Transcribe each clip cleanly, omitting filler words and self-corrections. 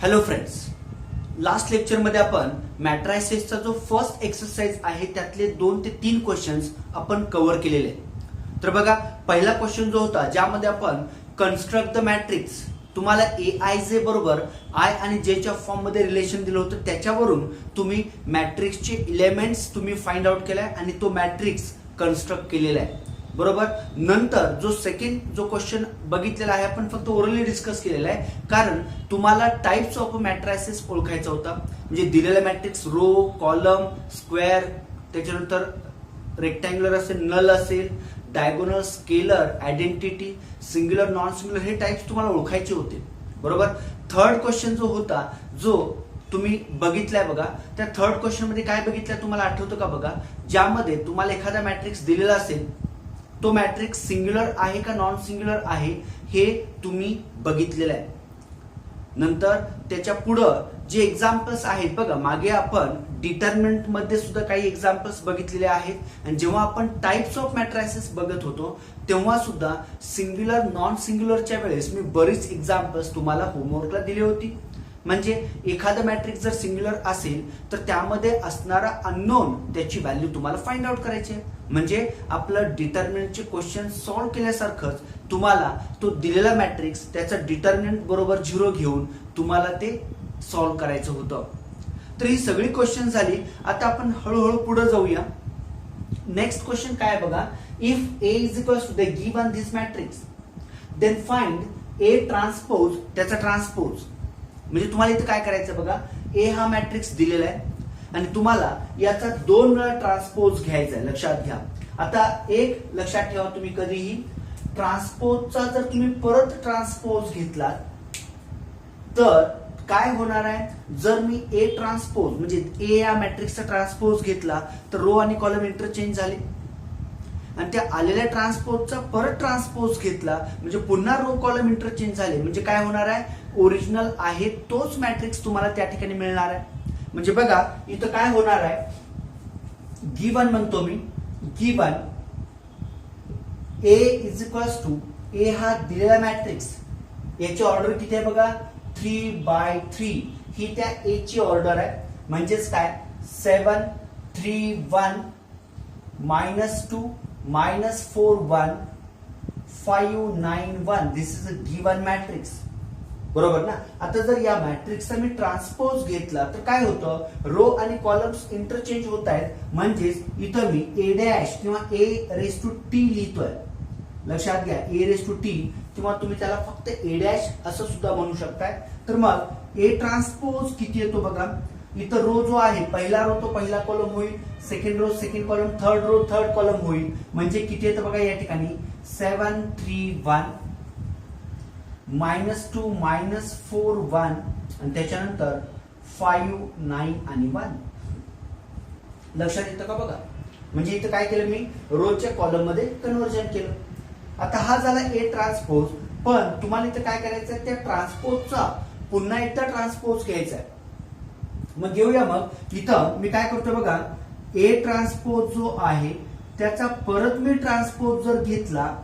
Hello friends, last लेक्चरमध्ये आपण मॅट्रायसेसचा जो फर्स्ट एक्सरसाइज आहे त्यातले 2 ते 3 क्वेश्चन्स आपण कव्हर केलेले आहेत. तर बघा, पहिला क्वेश्चन जो होता ज्यामध्ये आपण कन्स्ट्रक्ट द मॅट्रिक्स, तुम्हाला AIJ बरोबर आय आणि जे च्या फॉर्म मध्ये रिलेशन दिलं होतं, त्याच्यावरून तुम्ही मॅट्रिक्सचे एलिमेंट्स तुम्ही फाइंड आउट केलाय आणि तो मॅट्रिक्स कन्स्ट्रक्ट केलेला आहे. बरोबर. नंतर जो सेकंड जो क्वेश्चन बघितलेला आहे आपण फक्त ओरली डिस्कस केलेला आहे, कारण तुम्हाला टाइप्स ऑफ मॅट्रायसेस ओळखायचा होता. म्हणजे दिलेला मॅट्रिक्स रो, कॉलम, स्क्वेअर, त्याच्यानंतर रेक्टँग्युलर असेल, नल असेल, diagonal, scalar, identity, singular, non singular, हे टाइप्स तुम्हाला ओळखायचे होते. बरोबर. थर्ड क्वेश्चन जो होता जो तुम्ही बघितलाय बघा, त्या थर्ड क्वेश्चन मध्ये काय बघितलंय तुम्हाला आठवतं का बघा, ज्यामध्ये तुम्हाला एखादा मॅट्रिक्स दिलेला असेल, तो मॅट्रिक्स सिंग्युलर आहे का नॉन सिंग्युलर आहे हे तुम्ही बघितलेलं आहे. नंतर त्याच्या पुढं जे एक्झाम्पल्स आहेत बघा, मागे आपण डिटर्मिनंट मध्ये सुद्धा काही एक्झाम्पल्स बघितलेले आहेत. आणि जेव्हा आपण टाइप्स ऑफ मॅट्रायसेस बघत होतो तेव्हा सुद्धा सिंग्युलर नॉन सिंग्युलरच्या वेळेस मी बरीच एक्झाम्पल्स तुम्हाला होमवर्कला दिली होती. म्हणजे एखादा मॅट्रिक्स जर सिंग्युलर असेल तर त्यामध्ये असणारा अननोन त्याची व्हॅल्यू तुम्हाला फाइंड आउट करायची आहे. म्हणजे आपलं डिटर्मिनंटचे क्वेश्चन सॉल्व्ह केल्यासारखंच तुम्हाला तो दिलेला मॅट्रिक्स त्याचा डिटर्मिनंट बरोबर 0 घेऊन तुम्हाला ते सॉल्व्ह करायचं होतं. तर ही सगळी क्वेश्चन झाली. आता आपण हळूहळू पुढे जाऊया. नेक्स्ट क्वेश्चन काय आहे बघा, if A is equals to the given this matrix then find A transpose, त्याचा ट्रान्सपोज. म्हणजे तुम्हाला इथे काय करायचं बघा, A हा मॅट्रिक्स दिलेला आहे आणि तुम्हाला याचा 2 वेळा ट्रान्सपोज घ्यायचा आहे. लक्षात घ्या. आता एक लक्षात ठेवा, तुम्ही कधीही ट्रान्सपोजचा जर तुम्ही परत ट्रान्सपोज घेतला तर काय होणार आहे, जर मी A ट्रान्सपोज म्हणजे A या मॅट्रिक्सचा ट्रान्सपोज घेतला तर रो आणि कॉलम इंटरचेंज झाले, आणि त्या आलेल्या ट्रान्सपोजचा परत ट्रान्सपोज घेतला म्हणजे पुन्हा रो कॉलम इंटरचेंज झाले. म्हणजे काय होणार आहे, ओरिजिनल आहे तोच मॅट्रिक्स तुम्हाला त्या ठिकाणी मिळणार आहे. म्हणजे बघा इथं काय होणार आहे, गिवन म्हणतो मी, given A is equals to, A हा दिलेला मॅट्रिक्स, याची ऑर्डर किती आहे बघा, 3/3 ही त्या A ची ऑर्डर आहे. म्हणजेच काय, 7 3 1 -2 -4 1 5 9 1. दिस इज अ गिवन मॅट्रिक्स. बरोबर ना. आता जर या मॅट्रिक्सचा मी ट्रान्सपोज घेतला तर काय होतं, रो आणि कॉलम्स इंटरचेंज होत आहेत. म्हणजेच इथं मी A' किंवा A⁻t लिहितोय. लक्षात घ्या, A⁻t, किंवा तुम्ही त्याला फक्त A' असं सुद्धा म्हणू शकताय. तर मग A ट्रान्सपोज किती येतो बघा, इथं रो जो आहे पहिला रो तो पहिला कॉलम होईल, second row second column, third row third column होईल. म्हणजे किती येतं बघा या ठिकाणी, 7 3 1 -2 -4 1 आणि त्याच्यानंतर 5 9 आणि 1. लक्षात येतं का बघा. म्हणजे इथं काय केलं, मी रोच्या कॉलम मध्ये कन्व्हर्जन केलं. आता हा झाला A ट्रान्सपोज. पण तुम्हाला इथं काय करायचं आहे, त्या ट्रान्सपोजचा पुन्हा एकदा ट्रान्सपोज घ्यायचा आहे. मग घेऊया. मग इथं मी काय करतो बघा, A ट्रान्सपोज जो आहे त्याचा परत मी ट्रान्सपोज जर घेतला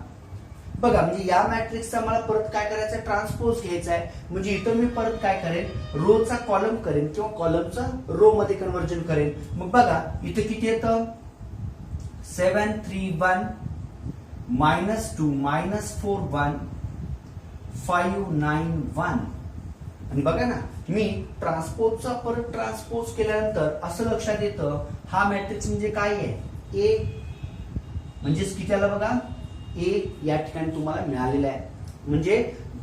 बघा, म्हणजे या मॅट्रिक्सचा मला परत काय करायचं, ट्रान्सपोज घ्यायचा आहे. म्हणजे इथं मी परत काय करेन, रोचा कॉलम करेन किंवा कॉलमचा रो मध्ये कन्व्हर्जन करेन. मग बघा इथं किती येतं, 7 3 1 -2 -4 1 5 9 1. आणि बघा ना, मी ट्रान्सपोजचा परत ट्रान्सपोज केल्यानंतर असं लक्षात येतं, हा मॅट्रिक्स म्हणजे काय आहे, A. म्हणजेच किती आला बघा, A या ठिकाणी तुम्हाला मिळालेला आहे. म्हणजे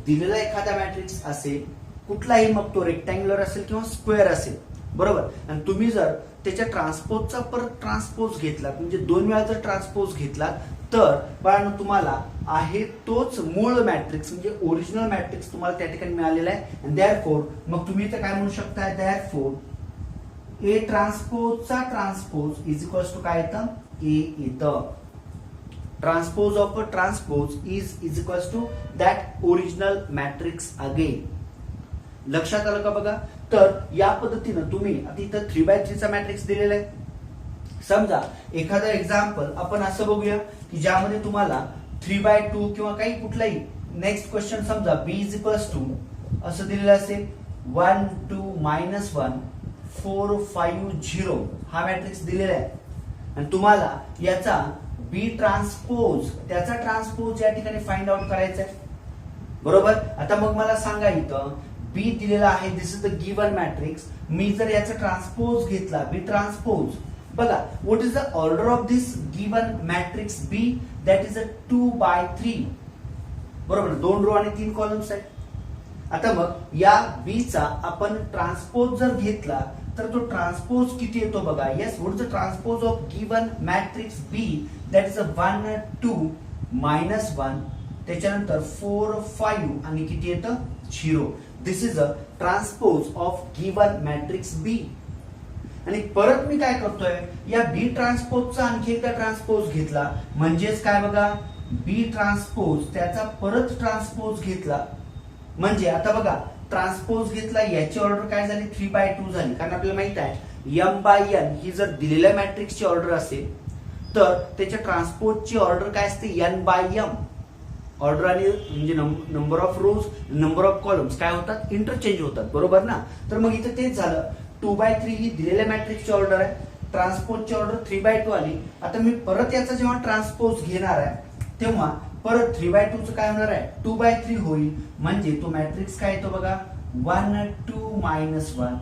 दिलेला एखादा मॅट्रिक्स असेल कुठलाही, मग तो रेक्टँग्युलर असेल किंवा स्क्वेअर असेल, बरोबर. आणि तुम्ही जर त्याच्या ट्रान्सपोजचा परत ट्रान्सपोज घेतला, म्हणजे 2 वेळा जर ट्रान्सपोज घेतला तर बाळांनो तुम्हाला आहे तोच मूळ मॅट्रिक्स म्हणजे ओरिजिनल मॅट्रिक्स तुम्हाला त्या ठिकाणी मिळालेला आहे. आणि देअरफॉर मग तुम्ही इथं काय म्हणू शकता, देअरफॉर A ट्रान्सपोजचा ट्रान्सपोज इज इक्वल्स टू काय येतं, A येतं. Transpose of a transpose is equals to that original matrix again. लक्षात आलं का बघा. तर या पद्धतीनं तुम्ही आता इथं 3/3 चा मॅट्रिक्स दिलेला आहे. समजा एखादा एक्झाम्पल आपण असं बघूया की ज्यामध्ये तुम्हाला 3/2 किंवा काही कुठलाही नेक्स्ट क्वेश्चन, समजा B इज इक्वल्स टू असं दिलेलं असेल, 1 2 -1 4 5 0 हा मॅट्रिक्स दिलेला आहे आणि तुम्हाला याचा बी ट्रान्सपोज त्याचा ट्रान्सपोज या ठिकाणी फाइंड आउट करायचा आहे बरोबर. आता मग मला सांगा इथं बी दिलेला आहे, this is the given matrix. मी जर याचा ट्रान्सपोज घेतला बी ट्रान्सपोज, बघा what is the order of this given matrix B, that is a 2/3 बरोबर. 2 रो आणि 3 कॉलम्स आहेत. आता मग या बी चा आपण ट्रान्सपोज जर घेतला तर तो ट्रान्सपोज किती येतो बघा. Yes, what is the transpose of given matrix B, that is a 1 2 -1 त्याच्यानंतर 4 5 आणि किती येतं 0. This is a transpose of given matrix B. आणि परत मी काय करतोय, या बी ट्रान्सपोजचा आणखी एकदा ट्रान्सपोज घेतला म्हणजेच काय बघा, बी ट्रान्सपोज त्याचा परत ट्रान्सपोज घेतला म्हणजे आता बघा ट्रान्सपोज घेतला याची ऑर्डर काय झाली 3/2 झाली. कारण आपल्याला माहित आहे m/n ही जर दिलेल्या मॅट्रिक्सची ऑर्डर असेल तर त्याच्या ट्रान्सपोजची ऑर्डर काय असते n/m. ऑर्डर आणि म्हणजे number of rose number of columns काय होतात इंटरचेंज होतात बरोबर ना. तर मग इथे तेच झालं 2/3 ही दिलेल्या मॅट्रिक्सची ऑर्डर आहे, ट्रान्सपोजची ऑर्डर 3/2 आली. आता मी परत याचा जेव्हा ट्रान्सपोज घेणार आहे तेव्हा परत 3/2 च काय होणार आहे 2/3 होईल म्हणजे तो मॅट्रिक्स काय येतो बघा 1 2 -1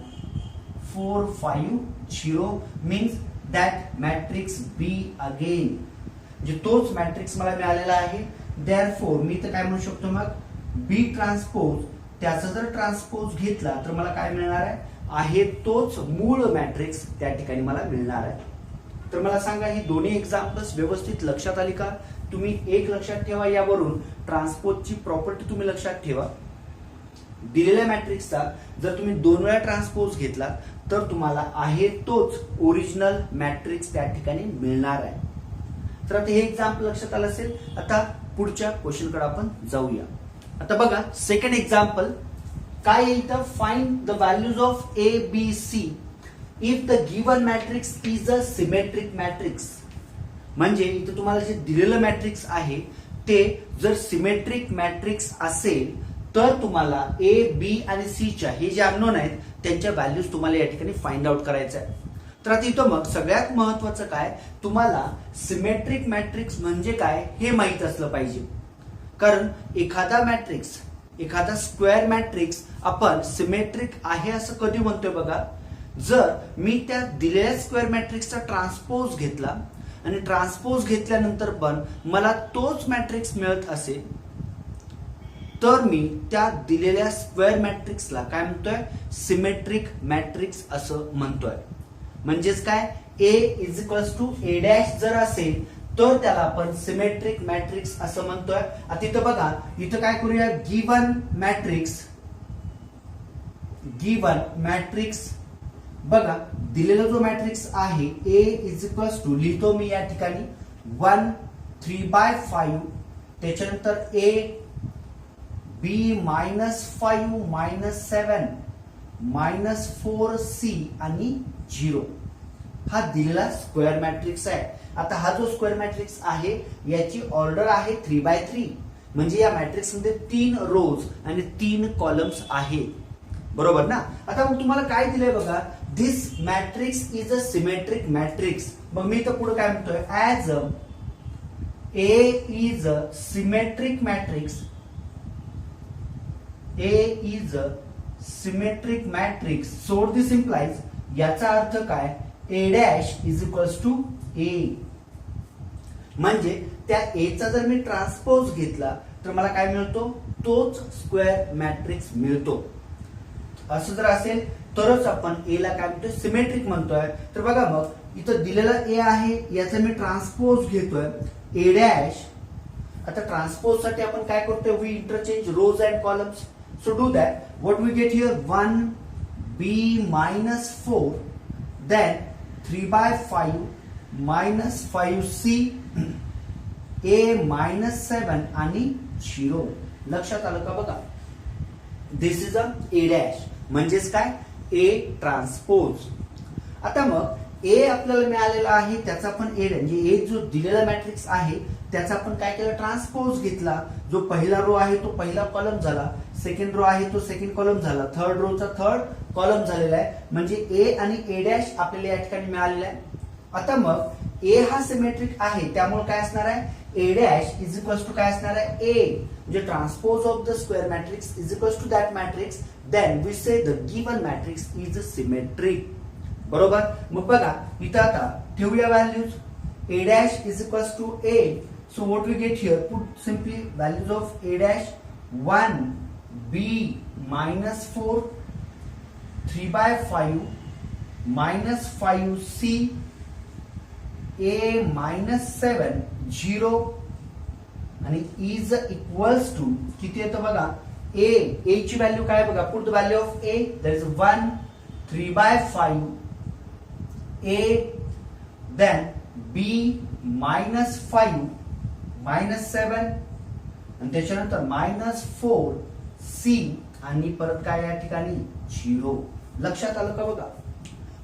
4 5 0 means that matrix B again. म्हणजे तोच मॅट्रिक्स मला मिळालेला आहे. देअरफॉर मी तर काय म्हणू शकतो मग बी ट्रान्सपोज त्याचा जर ट्रान्सपोज घेतला तर मला काय मिळणार आहे तोच मूळ मॅट्रिक्स त्या ठिकाणी मला मिळणार आहे. तर मला सांगा ही दोन्ही एक्झाम्पल्स व्यवस्थित लक्षात आली का. तुम्ही एक लक्षात ठेवा, यावरून ट्रान्सपोजची प्रॉपर्टी तुम्ही लक्षात ठेवा. दिलेल्या मॅट्रिक्सचा जर तुम्ही 2 वेळा ट्रान्सपोज घेतला तर तुम्हाला आहे तोच ओरिजिनल मॅट्रिक्स त्या ठिकाणी मिळणार आहे. तर आता हे एक्झाम्पल लक्षात आलं असेल. आता पुढच्या क्वेश्चनकडे आपण जाऊया. आता बघा सेकंड एक्झाम्पल काय आहे इथं, find the values of A B C if the given matrix is a symmetric matrix. म्हणजे इथं तुम्हाला जे दिलेलं मॅट्रिक्स आहे ते जर सिमेट्रिक मॅट्रिक्स असेल तर तुम्हाला ए बी आणि सी च्या हे जे अननोन आहेत त्यांच्या व्हॅल्यूज तुम्हाला या ठिकाणी फाइंड आउट करायचं आहे. तर आता इथं मग सगळ्यात महत्वाचं काय, तुम्हाला सिमेट्रिक मॅट्रिक्स म्हणजे काय हे माहित असलं पाहिजे. कारण एखादा मॅट्रिक्स एखादा स्क्वेअर मॅट्रिक्स आपण सिमेट्रिक आहे असं कधी म्हणतोय बघा, जर मी त्या दिलेल्या स्क्वेअर मॅट्रिक्सचा ट्रान्सपोज घेतला आणि ट्रान्सपोज घेतल्यानंतर पण मला तोच मॅट्रिक्स मिळत असेल तर मी त्या दिलेल्या स्क्वेअर मॅट्रिक्सला काय म्हणतोय सिमेट्रिक मॅट्रिक्स असं म्हणतोय. म्हणजेच काय A = A' जर असेल तर त्याला आपण सिमेट्रिक मॅट्रिक्स असं म्हणतोय. आता इथं बघा इथं काय करूया, गिवन मॅट्रिक्स बघा दिलेला जो मॅट्रिक्स आहे A = लिहितो मी या ठिकाणी 1 3/5 त्याच्यानंतर A B -5 -7 -4C आणि 0 हा दिलेला स्क्वेअर मॅट्रिक्स आहे. आता हा जो स्क्वेअर मॅट्रिक्स आहे याची ऑर्डर आहे 3/3 म्हणजे या मॅट्रिक्स मध्ये 3 रोज आणि 3 कॉलम्स आहेत बरोबर ना. आता मग तुम्हाला काय दिलंय बघा, this matrix is a symmetric matrix. मग मी इथं पुढे काय म्हणतोय, as A is a symmetric matrix, A is a symmetric matrix, so this implies याचा अर्थ काय A' = A. म्हणजे त्या A चा जर मी ट्रान्सपोज घेतला तर मला काय मिळतो तोच स्क्वेअर मॅट्रिक्स मिळतो. असं जर असेल तरच आपण A ला काय म्हणतोय सिमेट्रिक म्हणतोय. तर बघा मग इथं दिलेला A आहे याचा मी ट्रान्सपोज घेतोय A'. आता ट्रान्सपोज साठी आपण काय करतोय, we interchange rows and columns. So do that. What we get here 1 B -4 then 3/5 -5C A -7 आणि 0. लक्षात आलं का बघा, दिस इज अ A' म्हणजेच काय A ट्रान्सपोज. आता मग ए आपल्याला मिळालेला आहे त्याचा पण ए म्हणजे ए जो दिलेला मॅट्रिक्स आहे त्याचा आपण काय केलं ट्रान्सपोज घेतला. जो पहिला रो आहे तो पहिला कॉलम झाला, सेकंड रो आहे तो सेकंड कॉलम झाला, थर्ड रोचा थर्ड कॉलम झालेला आहे. म्हणजे ए आणि ए डॅश आपल्याला या ठिकाणी मिळालेला आहे. आता मग ए हा सिमेट्रिक आहे त्यामुळे काय असणार आहे A dash is equals to काय असणार आहे ए म्हणजे transpose of the square matrix is equals to that matrix then we say the given matrix is symmetric. बरोबर. मग बघा इथं आता ठेवूया values A dash is equals to A. So what we get here put simply values of A dash 1 B -4 3/5 -5 C a -7 0 आणि is equals to किती येतं बघा a ची व्हॅल्यू काय बघा put the value of a that is 1 3/5 a then b -5 -7 आणि त्याच्यानंतर -4 c आणि परत काय या ठिकाणी 0. लक्षात आलं का बघा.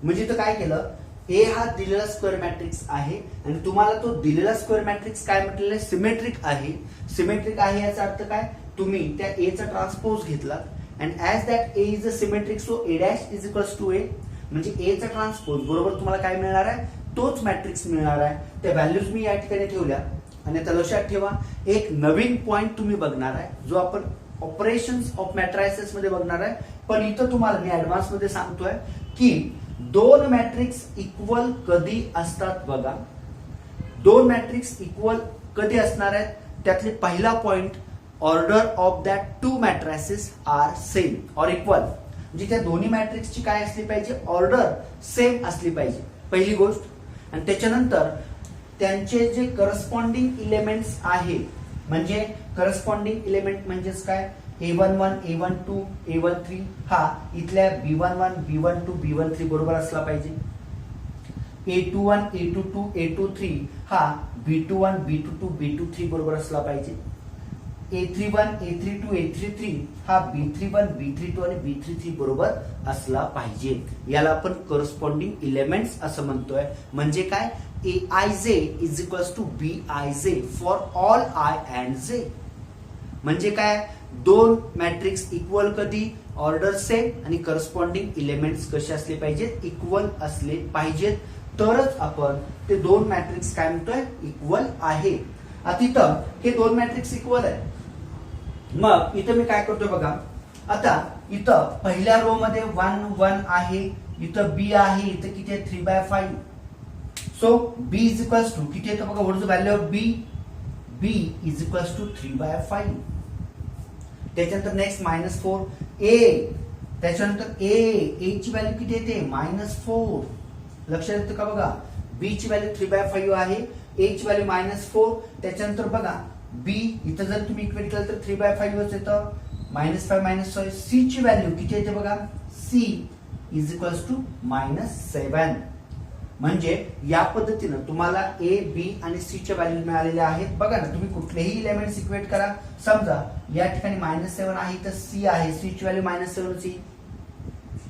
म्हणजे इथं काय केलं ए हा दिलेला स्क्वेअर मॅट्रिक्स आहे आणि तुम्हाला तो दिलेला स्क्वेअर मॅट्रिक्स काय म्हटलेला आहे सिमेट्रिक आहे. सिमेट्रिक आहे याचा अर्थ काय तुम्ही त्या ए चा ट्रान्सपोज घेतला and as that A is a symmetric so A dash is equals to A म्हणजे ए चा ट्रान्सपोज बरोबर तुम्हाला काय मिळणार आहे तोच मॅट्रिक्स मिळणार आहे. त्या व्हॅल्यूज मी या ठिकाणी ठेवल्या आणि आता लक्षात ठेवा एक नवीन पॉइंट तुम्ही बघणार आहे जो आपण ऑपरेशन्स ऑफ मॅट्रायसेस मध्ये बघणार आहे. पण इथं तुम्हाला मी ऍडव्हान्स मध्ये सांगतोय की दोन मॅट्रिक्स इक्वल कधी असतात बघा. दोन मॅट्रिक्स इक्वल कधी असणार आहेत त्यातले पहिला point order of that two matrices are same or equal म्हणजे त्या दोन्ही मॅट्रिक्सची काय असली पाहिजे ऑर्डर सेम असली पाहिजे पहिली गोष्ट. आणि त्याच्यानंतर त्यांचे जे करस्पॉन्डिंग इलेमेंट्स आहे म्हणजे करस्पॉन्डिंग इलेमेंट म्हणजेच काय A11 A12 A13 हा इथल्या B11 B12 B13 बरोबर असला पाहिजे. A21 A22 A23 हा B21 B22 B23 बरोबर असला पाहिजे. A31 A32 A33 हा B31 B32 आणि B33 बरोबर असला पाहिजे. याला आपण करस्पॉन्डिंग इलेमेंट्स असं म्हणतोय. म्हणजे काय Aij is equals to Bij for all I and J. म्हणजे काय दोन मॅट्रिक्स इक्वल कधी ऑर्डर सेम आणि करस्पॉन्डिंग इलेमेंट्स कसे असले पाहिजेत इक्वल असले पाहिजेत तरच आपण ते दोन मॅट्रिक्स काय म्हणतोय इक्वल आहे. आता इथं हे दोन मॅट्रिक्स इक्वल आहे. मग इथं मी काय करतोय बघा आता इथं पहिल्या रो मध्ये 1 1 आहे इथं बी आहे इथं किती आहे 3/5 so B is equals to किती येतं बघा what is the value of B B is equals to 3/5. त्याच्यानंतर नेक्स्ट -4 ए त्याच्यानंतर ए ची व्हॅल्यू किती येते -4. लक्षात येतं का बघा बी ची व्हॅल्यू 3/5 आहे ए ची व्हॅल्यू -4. त्याच्यानंतर बघा बी इथं जर तुम्ही इक्वेट केलं तर 3/5 येतं -5 -6 सी ची व्हॅल्यू किती येते बघा सी इज इक्वल्स टू -7. म्हणजे या पद्धतीनं तुम्हाला ए बी आणि सी च्या व्हॅल्यू मिळालेल्या आहेत. बघा ना तुम्ही कुठलेही इलेमेंट्स इक्वेट करा समजा या ठिकाणी -7 आहे तर सी आहे सी ची व्हॅल्यू -7 सी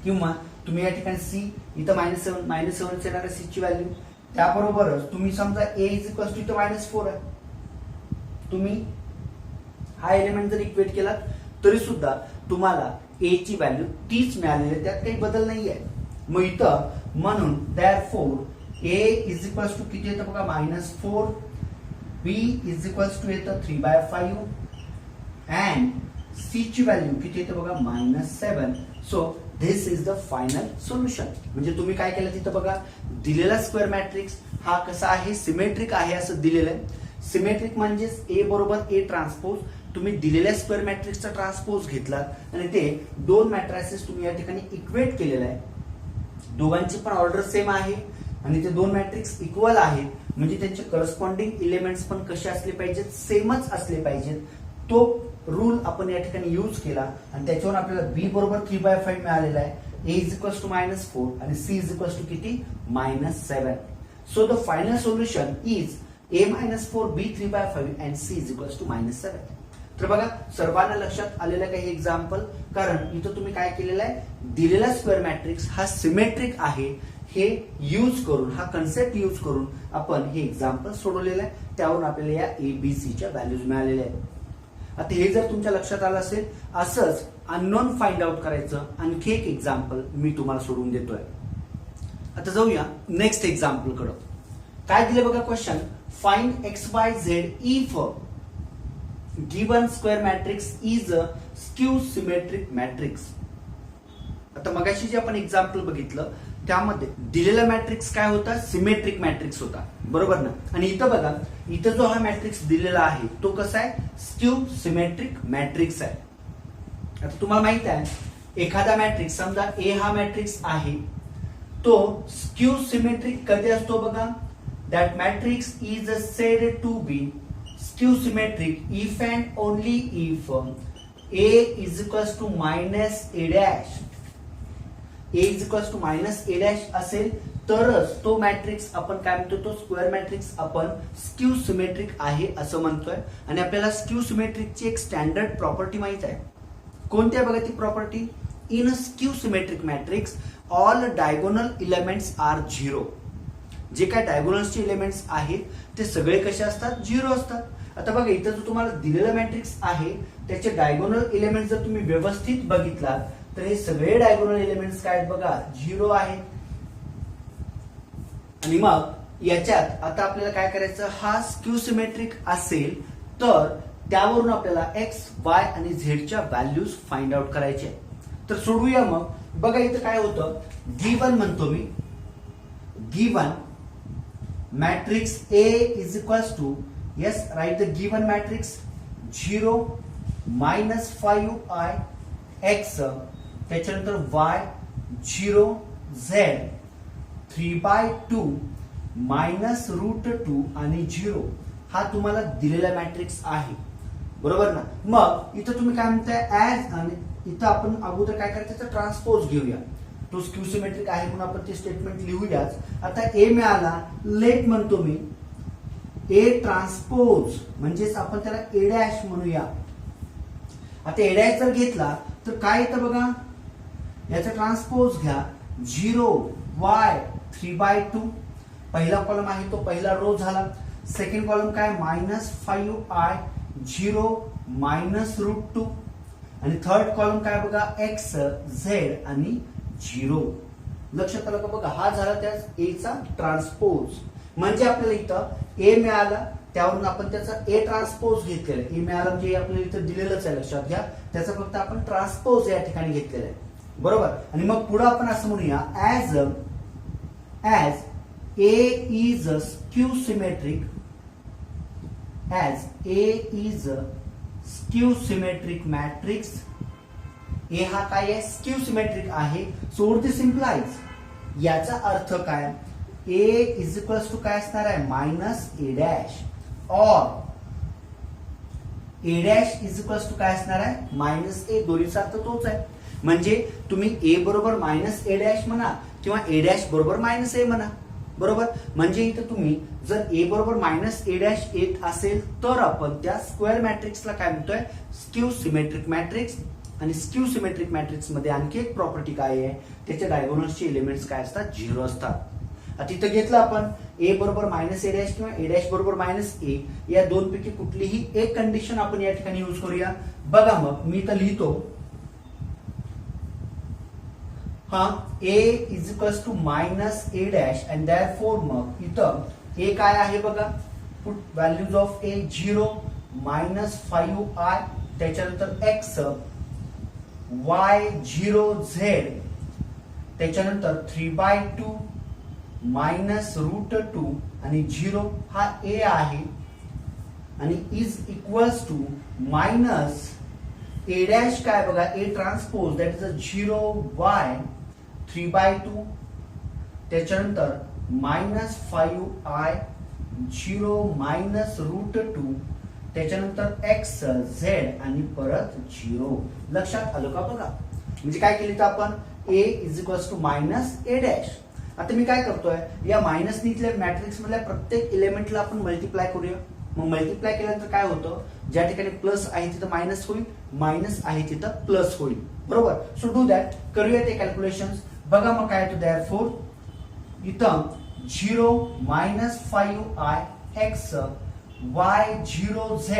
किंवा तुम्ही या ठिकाणी सी इथं -7 येणार आहे सी ची व्हॅल्यू. त्याबरोबरच तुम्ही समजा ए इज इक्वल्स टू इथं -4 आहे तुम्ही हा एलिमेंट जर इक्वेट केला तरी सुद्धा तुम्हाला ए ची व्हॅल्यू तीच मिळालेली आहे त्यात काही बदल नाही आहे. मग इथं म्हणून therefore a is equals to किती येतं बघा -4 b इज इक्वल्स टू येतं 3/5 अँड c ची व्हॅल्यू किती येतं बघा -7. So this is the final solution. म्हणजे तुम्ही काय केलं तिथं बघा दिलेला स्क्वेअर मॅट्रिक्स हा कसा आहे सिमेट्रिक आहे असं दिलेलं आहे. सिमेट्रिक म्हणजेच ए बरोबर ए ट्रान्सपोज तुम्ही दिलेल्या स्क्वेअर मॅट्रिक्सचा ट्रान्सपोज घेतलात आणि ते दोन मॅट्रायसेस तुम्ही या ठिकाणी इक्वेट केलेलं आहे. दोघांची पण ऑर्डर सेम आहे आणि ते दोन मॅट्रिक्स इक्वल आहेत म्हणजे त्यांचे करस्पॉन्डिंग इलेमेंट्स पण कसे असले पाहिजेत सेमच असले पाहिजेत. तो रूल आपण या ठिकाणी यूज केला आणि त्याच्यावर आपल्याला बी बरोबर 3/5 मिळालेला आहे. ए इज इक्वल्स टू -4 आणि सी इज इक्वल्स टू किती -7. So the final solution is a -4 b 3/5 and c is equals to -7. तर बघा सर्वांना लक्षात आलेलं काही एक्झाम्पल कारण इथं तुम्ही काय केलेलं आहे दिलेला स्क्वेअर मॅट्रिक्स हा सिमेट्रिक आहे हे यूज करून, हा कन्सेप्ट यूज करून आपण हे एक्झाम्पल सोडवलेलं आहे. त्यावरून आपल्याला या एबीसीच्या व्हॅल्यूज मिळालेल्या आहेत. आता हे जर तुमच्या लक्षात आलं असेल, असंच अननोन फाइंड आउट करायचं आणखी एक एक्झाम्पल मी तुम्हाला सोडून देतोय. आता जाऊया नेक्स्ट एक्झाम्पल कडे. काय दिले बघा question, find x Y Z if given square matrix is a skew symmetric matrix. आता मगाशी जे आपण एक्झाम्पल बघितलं त्यामध्ये दिलेला मॅट्रिक्स काय होता, सिमेट्रिक मॅट्रिक्स होता, बरोबर ना. आणि इथं बघा, इथं जो हा मॅट्रिक्स दिलेला आहे तो कसा आहे, स्क्यू सिमेट्रिक मॅट्रिक्स आहे. आता तुम्हाला माहित आहे एखादा मॅट्रिक्स, समजा ए हा मॅट्रिक्स आहे, तो स्क्यू सिमेट्रिक कधी असतो बघा, that matrix is said to be skew symmetric if and only if A is equals to minus A dash, A is equals to minus A dash असेल तरच तो मॅट्रिक्स आपण काय म्हणतो, तो स्क्वेअर मॅट्रिक्स आपण स्क्यू सिमेट्रिक आहे असं म्हणतोय. आणि आपल्याला स्क्यू सिमेट्रिकची एक स्टँडर्ड प्रॉपर्टी माहित आहे. कोणती आहे बघा ती property, in a skew symmetric matrix all diagonal elements are zero. जे काय डायगोनल्सचे एलिमेंट्स आहेत ते सगळे कसे असतात, झिरो असतात. आता बघा इथं जो तुम्हाला दिलेला मॅट्रिक्स आहे त्याचे डायगोनल एलिमेंट जर तुम्ही व्यवस्थित बघितलात तर हे सगळे डायगोनल एलिमेंट्स काय आहेत बघा, झिरो आहेत. आणि मग याच्यात आता आपल्याला काय करायचं, हा स्क्यू सिमेट्रिक असेल तर त्यावरून आपल्याला एक्स वाय आणि झेडच्या व्हॅल्यूज फाइंड आउट करायचे. तर सोडूया मग. बघा इथं काय होतं, गिवन म्हणतो मी, given matrix A is equals to, yes right the given matrix 0 minus 5i x, त्याच्यानंतर y 0 z 3/2 मायनस रूट 2 आणि 0 हा तुम्हाला दिलेला मॅट्रिक्स आहे, बरोबर ना. मग इथं तुम्ही काय म्हणताय, ऍज, आणि इथं आपण अगोदर काय करायचं, तर ट्रान्सपोज घेऊया. तो स्क्यू सिमेट्रिक आहे म्हणून आपण ते स्टेटमेंट लिहूयाच. आता ए मिळाला, लेट म्हणतो मी ए ट्रान्सपोज, म्हणजेच आपण त्याला ए डॅश म्हणूया. आता ए डॅश जर घेतला तर काय येतं बघा, याचा ट्रान्सपोज घ्या, 0 y 3/2, पहिला कॉलम आहे तो पहिला रो झाला. सेकंड कॉलम काय, मायनस 5i 0 मायनस रूट 2, आणि थर्ड कॉलम काय बघा, एक्स झेड आणि 0. लक्षात आलं का बघा, हा झाला त्या ए चा ट्रान्सपोज. म्हणजे आपल्याला इथं ए मिळाला, त्यावरून आपण त्याचा ए ट्रान्सपोज घेतलेला आहे. ए मिळाला म्हणजे आपल्याला इथं दिलेलंच आहे, लक्षात घ्या. त्याचा फक्त आपण ट्रान्सपोज या ठिकाणी घेतलेला आहे, बरोबर. आणि मग पुढे आपण असं म्हणूया, as A is a skew symmetric, as A is a skew symmetric matrix, A हा काय आहे, स्क्यू सिमेट्रिक आहे. सो दिस इम्प्लाइज, याचा अर्थ काय, ए इज इक्वल्स टू काय असणार आहे, मायनस ए डॅश, और A dash is equals to काय असणार आहे, मायनस ए. दोन्हीचा अर्थ तोच आहे. म्हणजे तुम्ही ए बरोबर मायनस ए डॅश म्हणा किंवा ए डॅश बरोबर मायनस ए म्हणा, बरोबर. म्हणजे इथं तुम्ही जर ए बरोबर मायनस ए डॅश येत असेल तर आपण त्या स्क्वेअर मॅट्रिक्सला काय म्हणतोय, स्क्यू सिमेट्रिक मॅट्रिक्स. आणि स्क्यू सिमेट्रिक मॅट्रिक्स मध्ये आणखी एक प्रॉपर्टी काय आहे, त्याच्या डायगोनल्सचे एलिमेंट्स काय असतात, झिरो असतात. आता इथं घेतलं आपण ए बरोबर मायनस ए डॅश किंवा ए डॅश बरोबर मायनस ए, या दोन पैकी कुठलीही एक कंडिशन आपण या ठिकाणी यूज करूया. बघा मग मी इथं लिहितो, हा A is equals to minus A dash, and therefore मग इथं ए काय आहे बघा, put values of A 0 minus 5i, त्याच्यानंतर एक्स y 0 z, त्याच्यानंतर 3/2 मायनस रूट 2 आणि 0 हा ए आहे. आणि is equals to minus A dash काय बघा, A transpose, that is a 0y 3/2, त्याच्यानंतर मायनस 5i 0 मायनस रूट 2, त्याच्यानंतर एक्स झेड आणि परत 0. लक्षात आलं का बघा. म्हणजे काय केलं तर आपण A is equals to minus A dash. आता मी काय करतोय, या मायनस इथल्या मॅट्रिक्स मधल्या प्रत्येक एलिमेंटला आपण मल्टिप्लाय करूया. मग मल्टिप्लाय केल्यानंतर काय होतं, ज्या ठिकाणी प्लस आहे तिथं मायनस होईल, मायनस आहे तिथं प्लस होईल, बरोबर. सो डू दॅट, करूया ते कॅल्क्युलेशन्स. बघा मग काय होतं, देअरफॉर इथं 0 minus 5i x y 0 z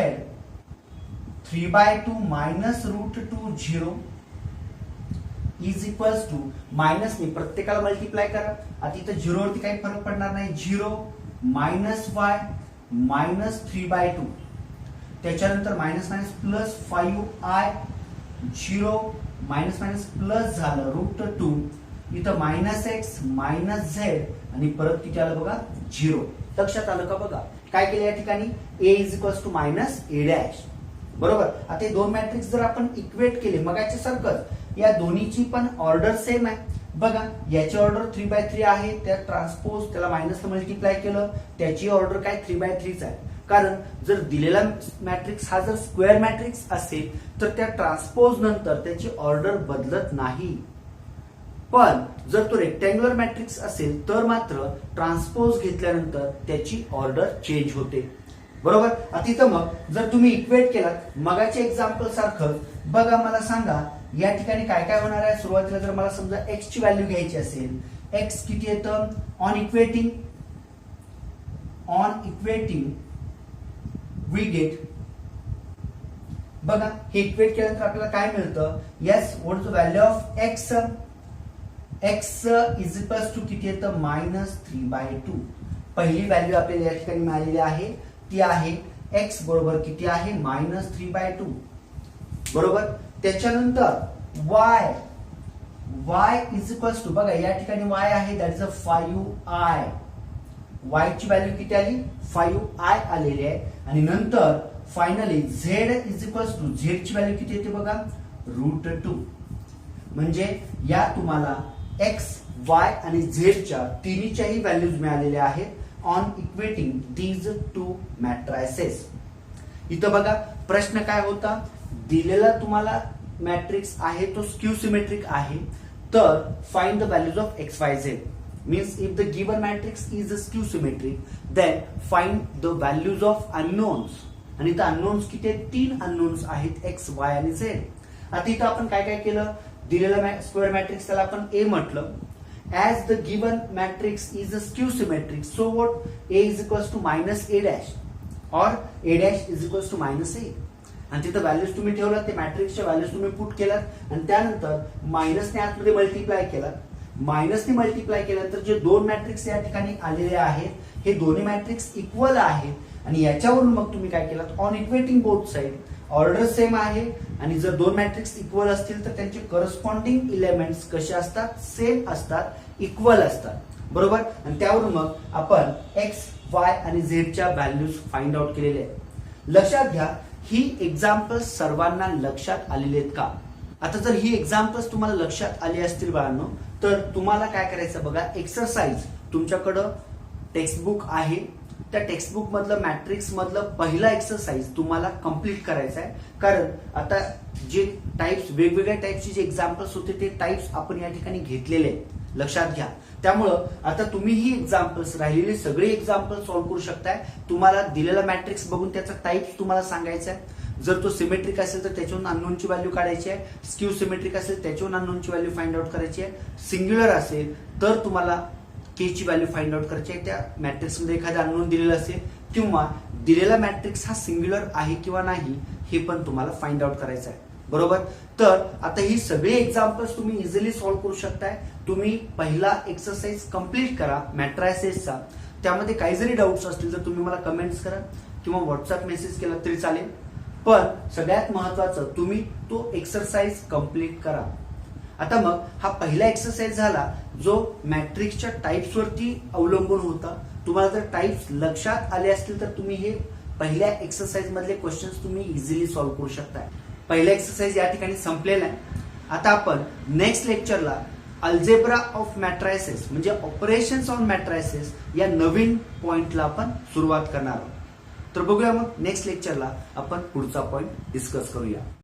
3/2 minus root 2 0 is equals to minus ने प्रत्येकाला मल्टिप्लाय करा. आता इथं 0 वरती काही फरक पडणार नाही. 0 मायनस y मायनस 3/2 त्याच्यानंतर minus minus plus 5i 0 minus minus plus झालं रूट 2 इथं मायनस एक्स मायनस झेड आणि परत किती आलं बघा 0. लक्षात आलं का बघा काय केलं या ठिकाणी a is equals to minus a dash. बरोबर. आता हे दोन मॅट्रिक्स जर आपण इक्वेट केले मगाच्या सारखंच या दोन्हीची पण ऑर्डर सेम आहे. बघा याची ऑर्डर 3/3 आहे. त्या ट्रान्सपोज त्याला मायनस मल्टिप्लाय केलं त्याची ऑर्डर काय 3/3 आहे. कारण जर दिलेला मॅट्रिक्स हा जर स्क्वेअर मॅट्रिक्स असेल तर त्या ट्रान्सपोज नंतर त्याची ऑर्डर बदलत नाही. पण जर तो रेक्टँग्युलर मॅट्रिक्स असेल तर मात्र ट्रान्सपोज घेतल्यानंतर त्याची ऑर्डर चेंज होते. बरोबर. आता इथं मग जर तुम्ही इक्वेट केलात मगाच्या एक्झाम्पल सारखं बघा मला सांगा या ठिकाणी काय काय होणार आहे. सुरुवातीला जर मला समजा एक्स ची व्हॅल्यू घ्यायची असेल एक्स किती येतं ऑन इक्वेटिंग वी गेट बघा हे इक्वेट केल्यानंतर आपल्याला काय मिळतं yes what is the value of x x is equals to किती येतं मायनस 3/2. पहिली व्हॅल्यू आपल्याला या ठिकाणी मिळालेली आहे ती आहे एक्स बरोबर किती आहे मायनस 3/2. बरोबर. त्याच्यानंतर y इज इक्वल्स टू बघा या ठिकाणी y आहे that is a 5i. y ची व्हॅल्यू किती आली 5i आलेली आहे. आणि नंतर finally z is equals to z ची व्हॅल्यू किती येते बघा रूट 2. म्हणजे या तुम्हाला x y आणि z च्या तिन्हीच्याही व्हॅल्यूज मिळालेल्या आहेत on equating these two matrices. इथं बघा प्रश्न काय होता दिलेला तुम्हाला मॅट्रिक्स आहे तो स्क्यू सिमेट्रिक आहे तर find the values of x Y Z. means if the given matrix is skew symmetric then find the values of unknowns. आणि इथं unknowns किती आहेत 3 unknowns आहेत x y आणि z. आता इथं आपण काय काय केलं दिलेला स्क्वेअर मॅट्रिक्स त्याला आपण a म्हटलं. as the given matrix is a skew symmetric so what a is equals to minus a dash or a dash is equals to minus a. आणि तिथं व्हॅल्यूज तुम्ही ठेवलात ते मॅट्रिक्सच्या व्हॅल्यूज तुम्ही पुट केलात आणि त्यानंतर मायनसने आतमध्ये मल्टिप्लाय केलात. मायनसने मल्टिप्लाय केल्यानंतर जे दोन मॅट्रिक्स या ठिकाणी आलेले आहेत हे दोन्ही मॅट्रिक्स इक्वल आहेत आणि याच्यावरून मग तुम्ही काय केलात on equating both side order same आहे आणि जर दोन मॅट्रिक्स इक्वल असतील तर त्यांचे करस्पॉन्डिंग एलिमेंट्स कसे असतात सेम असतात इक्वल असतात. बरोबर. आणि त्यावरून मग आपण एक्स वाय आणि झेड च्या व्हॅल्यूज फाइंड आउट केलेले आहेत. लक्षात घ्या ही एक्झाम्पल्स सर्वांना लक्षात आलेले आहेत का. आता जर ही एक्झाम्पल्स तुम्हाला लक्षात आली असतील बाळांनो तर तुम्हाला काय करायचं बघा एक्सरसाइज तुमच्याकडं टेक्स्टबुक आहे त्या टेक्स्टबुक मधलं मॅट्रिक्स मधलं पहिला एक्सरसाइज तुम्हाला कंप्लीट करायचा आहे. कारण आता जे टाइप्स वेगवेगळ्या टाइप्सचे जे एक्झाम्पल्स होते ते टाइप्स आपण या ठिकाणी घेतलेले आहेत लक्षात घ्या. त्यामुळं आता तुम्ही ही एक्झाम्पल्स राहिलेले सगळे एक्झाम्पल सॉल्व्ह करू शकताय. तुम्हाला दिलेला मॅट्रिक्स बघून त्याचा टाइप तुम्हाला सांगायचा आहे. जर तो सिमेट्रिक असेल तर त्याच्यावरून अननोनची व्हॅल्यू काढायची आहे. स्क्यू सिमेट्रिक असेल त्याच्यावरून अननोनची व्हॅल्यू फाइंड आउट करायची आहे. सिंग्युलर असेल तर तुम्हाला के ची व्हॅल्यू फाइंड आउट करायची आहे. त्या मॅट्रिक्स मध्ये एखादा अननोन दिलेला असेल किंवा दिलेला मॅट्रिक्स हा सिंग्युलर आहे किंवा नाही हे पण तुम्हाला फाइंड आउट करायचं आहे. बरोबर. तर आता ही सगळी एक्झाम्पल्स तुम्ही इझिली सॉल्व्ह करू शकताय. तुम्ही पहिला एक्सरसाइज कंप्लीट करा मॅट्रायसेसचा. त्यामध्ये काही जरी डाऊट्स असतील तर तुम्ही मला कमेंट्स करा किंवा व्हॉट्सअप मेसेज केला तरी चालेल. पण सगळ्यात महत्वाचं तुम्ही तो एक्सरसाइज कंप्लीट करा. आता मग हा पहिला एक्सरसाइज झाला जो मॅट्रिक्सच्या टाइप्स वरती अवलंबून होता. तुम्हाला जर टाइप्स लक्षात आले असतील तर तुम्ही हे पहिल्या एक्सरसाइज मधले क्वेश्चन्स तुम्ही इझिली सॉल्व्ह करू शकताय. पहिला एक्सरसाइज या ठिकाणी संपलेला आहे. आता आपण नेक्स्ट लेक्चरला अल्जेब्रा ऑफ मॅट्रायसेस म्हणजे ऑपरेशन्स ऑन मॅट्रायसेस या नवीन पॉइंटला आपण सुरुवात करणार आहोत. तर बघूया मग नेक्स्ट लेक्चरला आपण पुढचा पॉइंट डिस्कस करूया.